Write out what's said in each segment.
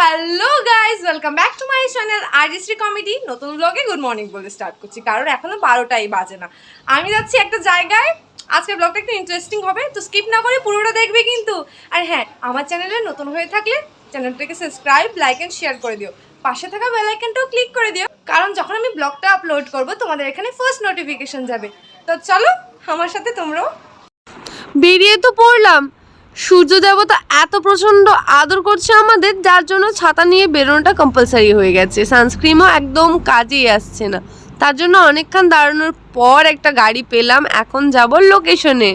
Hello guys, welcome back to my channel আরজিশ্রী comedy. নতুন ব্লগে গুড মর্নিং বলে স্টার্ট করছি, কারণ এখনো 12টাই বাজে না। আমি যাচ্ছি একটা জায়গায়। আজকের ব্লগটা একটু ইন্টারেস্টিং হবে, তো স্কিপ না করে পুরোটা দেখবে কিন্তু। আর হ্যাঁ, আমার চ্যানেলে নতুন হয়ে থাকলে চ্যানেলটাকে সাবস্ক্রাইব, লাইক অ্যান্ড শেয়ার করে দিও। পাশে থাকা বেল আইকনটাও ক্লিক করে দিও, কারণ যখন আমি ব্লগটা আপলোড করবো তোমাদের এখানে ফার্স্ট নোটিফিকেশন যাবে। তো চলো আমার সাথে তোমরাও। বেরিয়ে তো পড়লাম, সূর্য দেবতা এত প্রচণ্ড আদর করছে আমাদের, যার জন্য ছাতা নিয়ে বেরোনোটা কম্পালসারি হয়ে গেছে। সানস্ক্রিনও একদম কাজেই আসছে না, তার জন্য অনেকক্ষণ দাঁড়ানোর পর একটা গাড়ি পেলাম। এখন যাব লোকেশনে।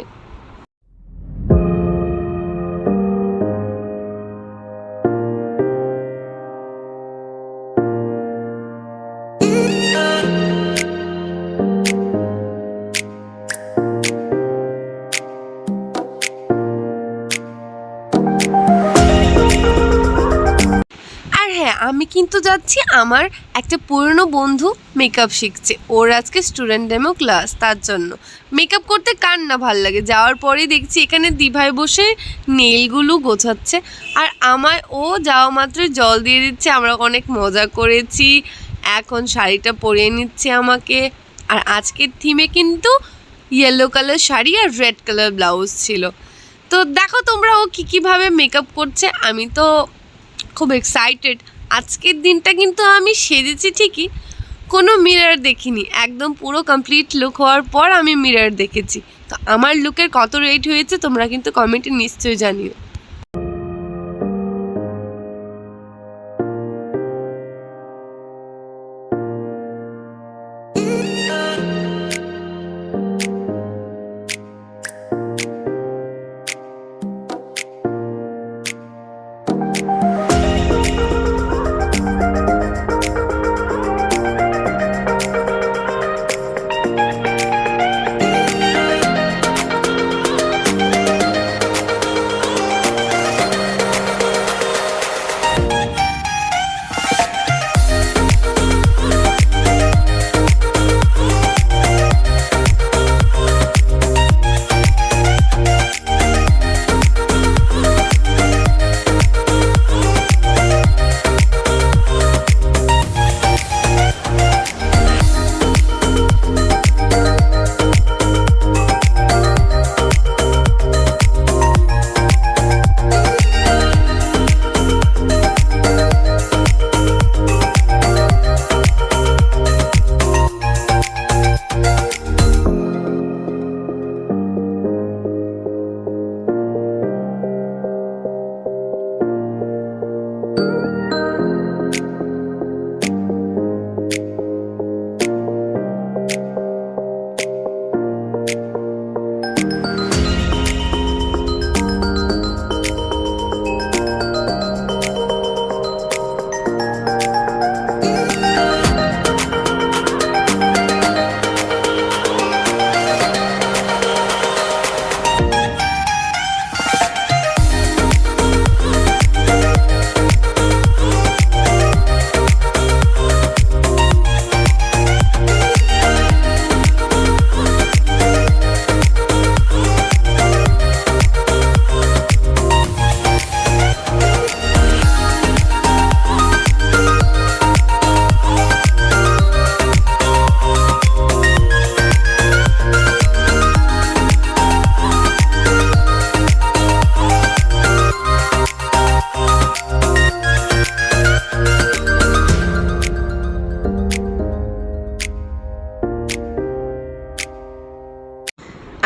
হ্যাঁ, আমি কিন্তু যাচ্ছি, আমার একটা পুরনো বন্ধু মেকআপ শিখছে, ওর আজকে স্টুডেন্ট ডেমো ক্লাস, তার জন্য মেকআপ করতে কার না ভাল লাগে। যাওয়ার পরেই দেখছি এখানে দিভাই বসে নেলগুলো গোছাচ্ছে, আর আমায় ও যাওয়া মাত্রই জল দিয়ে দিচ্ছে। আমরা অনেক মজা করেছি। এখন শাড়িটা পরিয়ে নিচ্ছে আমাকে। আর আজকের থিমে কিন্তু ইয়েলো কালার শাড়ি আর রেড কালার ব্লাউজ ছিল। তো দেখো তোমরা ও কীভাবে মেকআপ করছে। আমি তো খুব এক্সাইটেড। আজকের দিনটা কিন্তু আমি সেজেছি ঠিকই, কোনো মিরর দেখিনি। একদম পুরো কমপ্লিট লুক হওয়ার পর আমি মিরর দেখেছি। তো আমার লুকের কত রেট হয়েছে তোমরা কিন্তু কমেন্টে নিশ্চয়ই জানিও।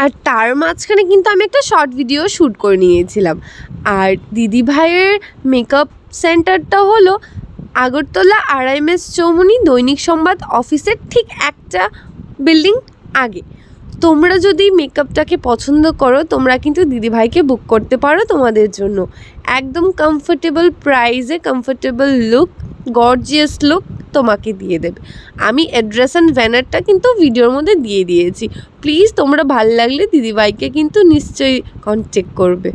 আর তার মাঝখানে কিন্তু আমি একটা শর্ট ভিডিও শ্যুট করে নিয়েছিলাম। আর দিদি ভাইয়ের মেকআপ সেন্টারটা হলো আগরতলা RMS চৌমুহনী দৈনিক সংবাদ অফিসের ঠিক একটা বিল্ডিং আগে। তোমরা যদি মেকআপটাকে পছন্দ করো, তোমরা কিন্তু দিদিভাইকে বুক করতে পারো তোমাদের জন্য। একদম কমফোর্টেবল প্রাইসে কমফোর্টেবল লুক, গর্জিয়াস লুক তোমাকে দিয়ে দেবে। আমি অ্যাড্রেস অ্যান্ড ব্যানারটা কিন্তু ভিডিওর মধ্যে দিয়ে দিয়েছি। প্লিজ তোমরা ভাল লাগলে দিদিভাইকে কিন্তু নিশ্চয়ই কন্ট্যাক্ট করবে।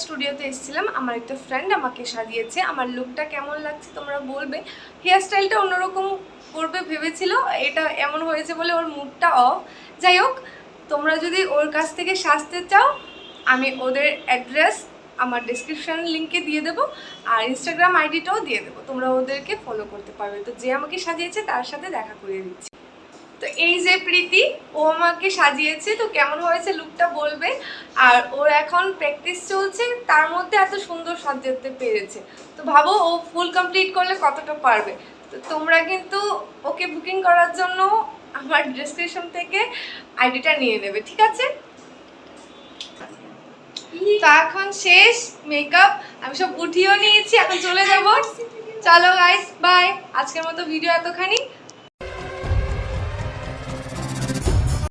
স্টুডিওতে এসেছিলাম, আমার একটা ফ্রেন্ড আমাকে সাজিয়েছে। আমার লুকটা কেমন লাগছে তোমরা বলবে। হেয়ার স্টাইলটা অন্যরকম করবে ভেবেছিল, এটা এমন হয়েছে বলে ওর মুডটা অফ। যাই হোক, তোমরা যদি ওর কাছ থেকে সাজতে চাও, আমি ওদের অ্যাড্রেস আমার ডেসক্রিপশন লিঙ্কে দিয়ে দেবো, আর ইনস্টাগ্রাম আইডিটাও দিয়ে দেবো, তোমরা ওদেরকে ফলো করতে পারবে। তো যে আমাকে সাজিয়েছে তার সাথে দেখা করিয়ে দিচ্ছি। তো এই যে প্রীতি, ও আমাকে সাজিয়েছে, তো কেমন হয়েছে লুকটা বলবে। আর ওর এখন প্র্যাকটিস চলছে, তার মধ্যে এত সুন্দর সাজাতে পেরেছে। তো ভাবো ও ফুল কমপ্লিট করলে কতটা পারবে। তো তোমরা কিন্তু ওকে বুকিং করার জন্য আমার ডেসক্রিপশন থেকে আইডিটা নিয়ে নেবে, ঠিক আছে? তো এখন শেষ মেকআপ, আমি সব উঠিয়েও নিয়েছি, এখন চলে যাব। চলো গাইস, বাই। আজকের মতো ভিডিও এতখানি।